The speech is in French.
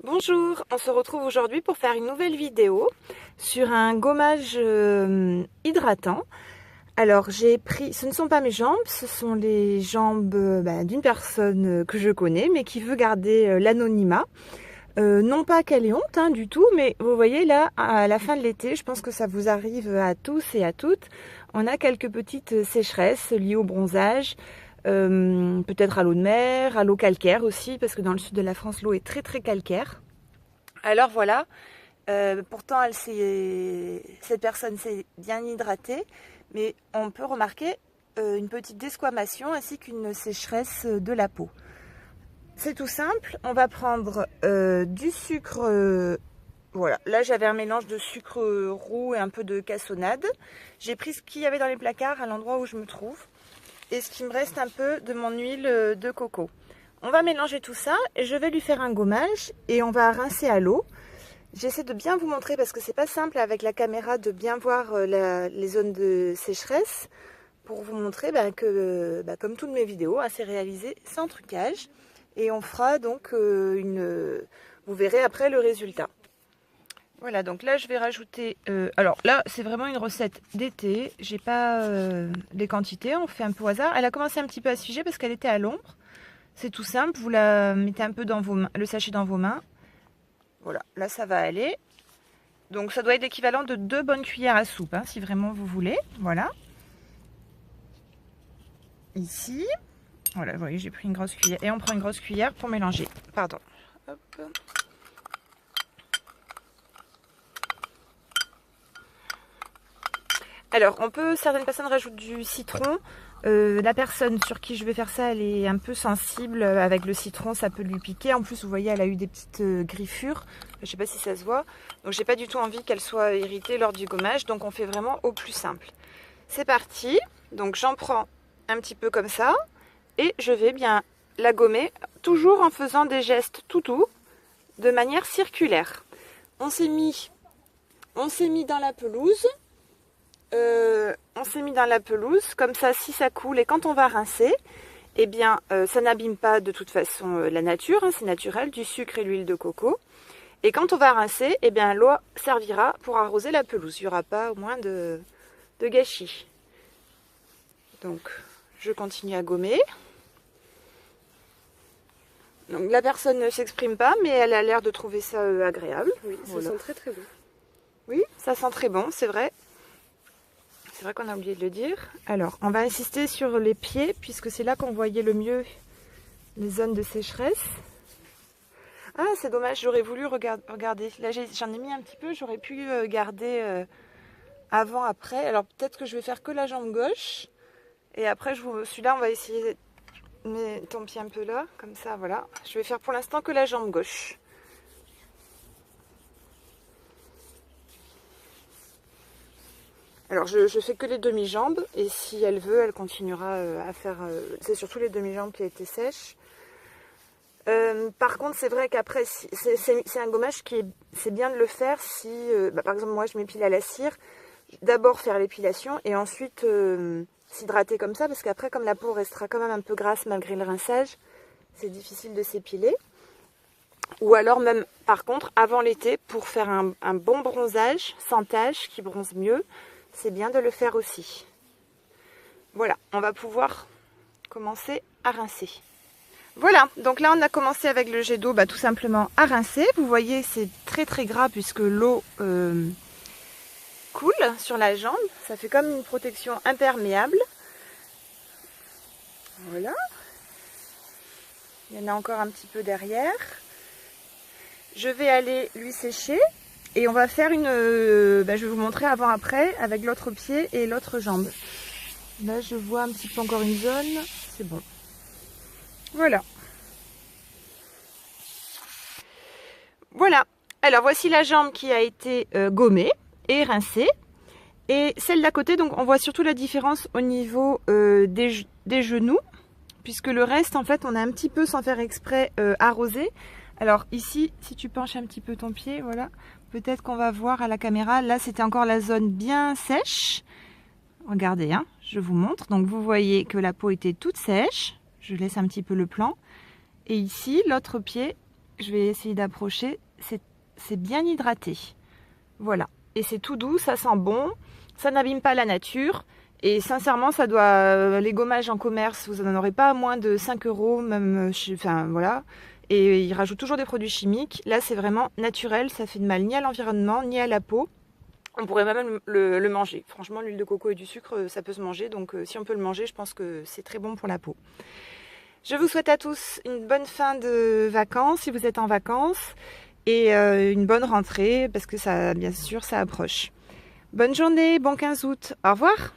Bonjour, on se retrouve aujourd'hui pour faire une nouvelle vidéo sur un gommage hydratant. Alors j'ai pris, ce ne sont pas mes jambes, ce sont les jambes d'une personne que je connais mais qui veut garder l'anonymat. Non pas qu'elle ait honte du tout, mais vous voyez là, à la fin de l'été, je pense que ça vous arrive à tous et à toutes, on a quelques petites sécheresses liées au bronzage. Peut-être à l'eau de mer, à l'eau calcaire aussi, parce que dans le sud de la France, l'eau est très très calcaire. Alors voilà, pourtant cette personne s'est bien hydratée, mais on peut remarquer une petite desquamation ainsi qu'une sécheresse de la peau. C'est tout simple, on va prendre du sucre, voilà, là j'avais un mélange de sucre roux et un peu de cassonade. J'ai pris ce qu'il y avait dans les placards à l'endroit où je me trouve. Et ce qui me reste un peu de mon huile de coco. On va mélanger tout ça et je vais lui faire un gommage et on va rincer à l'eau. J'essaie de bien vous montrer parce que c'est pas simple avec la caméra de bien voir les zones de sécheresse pour vous montrer que comme toutes mes vidéos, c'est réalisé sans trucage et on fera donc vous verrez après le résultat. Voilà, donc là je vais rajouter, alors là c'est vraiment une recette d'été, j'ai pas les quantités, on fait un peu au hasard. Elle a commencé un petit peu à se figer parce qu'elle était à l'ombre. C'est tout simple, vous la mettez un peu dans vos mains, le sachet dans vos mains. Voilà, là ça va aller. Donc ça doit être l'équivalent de 2 bonnes cuillères à soupe, si vraiment vous voulez. Voilà. Ici, voilà, vous voyez j'ai pris une grosse cuillère et on prend une grosse cuillère pour mélanger. Pardon. Hop. Alors, certaines personnes rajoutent du citron. La personne sur qui je vais faire ça, elle est un peu sensible. Avec le citron, ça peut lui piquer. En plus, vous voyez, elle a eu des petites griffures. Je ne sais pas si ça se voit. Donc, j'ai pas du tout envie qu'elle soit irritée lors du gommage. Donc, on fait vraiment au plus simple. C'est parti. Donc, j'en prends un petit peu comme ça. Et je vais bien la gommer, toujours en faisant des gestes tout doux, de manière circulaire. On s'est mis dans la pelouse. On s'est mis dans la pelouse, comme ça si ça coule et quand on va rincer, eh bien ça n'abîme pas de toute façon la nature, c'est naturel, du sucre et l'huile de coco. Et quand on va rincer, eh bien l'eau servira pour arroser la pelouse, il n'y aura pas au moins de gâchis. Donc je continue à gommer. Donc la personne ne s'exprime pas, mais elle a l'air de trouver ça agréable. Oui, ça sent très très bon. Oui, ça sent très bon, c'est vrai. C'est vrai qu'on a oublié de le dire. Alors, on va insister sur les pieds, puisque c'est là qu'on voyait le mieux les zones de sécheresse. Ah, c'est dommage, j'aurais voulu regarder. Là, j'en ai mis un petit peu, j'aurais pu garder avant, après. Alors, peut-être que je vais faire que la jambe gauche. Et après, celui-là, on va essayer de mettre ton pied un peu là, comme ça, voilà. Je vais faire pour l'instant que la jambe gauche. Alors je fais que les demi-jambes et si elle veut, elle continuera à faire... c'est surtout les demi-jambes qui a été sèches. Par contre, c'est vrai qu'après, c'est un gommage c'est bien de le faire si... par exemple, moi je m'épile à la cire. D'abord faire l'épilation et ensuite s'hydrater comme ça parce qu'après, comme la peau restera quand même un peu grasse malgré le rinçage, c'est difficile de s'épiler. Ou alors même, par contre, avant l'été, pour faire un bon bronzage, sans tache, qui bronze mieux, c'est bien de le faire aussi. Voilà, on va pouvoir commencer à rincer. Voilà, donc là on a commencé avec le jet d'eau tout simplement à rincer. Vous voyez, c'est très très gras puisque l'eau coule sur la jambe. Ça fait comme une protection imperméable. Voilà. Il y en a encore un petit peu derrière. Je vais aller lui sécher. Et on va faire je vais vous montrer avant-après avec l'autre pied et l'autre jambe. Là, je vois un petit peu encore une zone. C'est bon. Voilà. Voilà. Alors, voici la jambe qui a été gommée et rincée. Et celle d'à côté, donc on voit surtout la différence au niveau des genoux. Puisque le reste, en fait, on a un petit peu, sans faire exprès, arrosé. Alors ici, si tu penches un petit peu ton pied, voilà, peut-être qu'on va voir à la caméra. Là, c'était encore la zone bien sèche. Regardez, je vous montre. Donc vous voyez que la peau était toute sèche. Je laisse un petit peu le plan. Et ici, l'autre pied je vais essayer d'approcher, c'est bien hydraté. Voilà, et c'est tout doux, ça sent bon, ça n'abîme pas la nature. Et sincèrement, ça doit, les gommages en commerce, vous n'en aurez pas à moins de 5 euros, même, enfin voilà. Et ils rajoutent toujours des produits chimiques. Là, c'est vraiment naturel, ça fait de mal ni à l'environnement, ni à la peau. On pourrait même le manger. Franchement, l'huile de coco et du sucre, ça peut se manger. Donc, si on peut le manger, je pense que c'est très bon pour la peau. Je vous souhaite à tous une bonne fin de vacances, si vous êtes en vacances. Et une bonne rentrée, parce que ça, bien sûr, ça approche. Bonne journée, bon 15 août. Au revoir.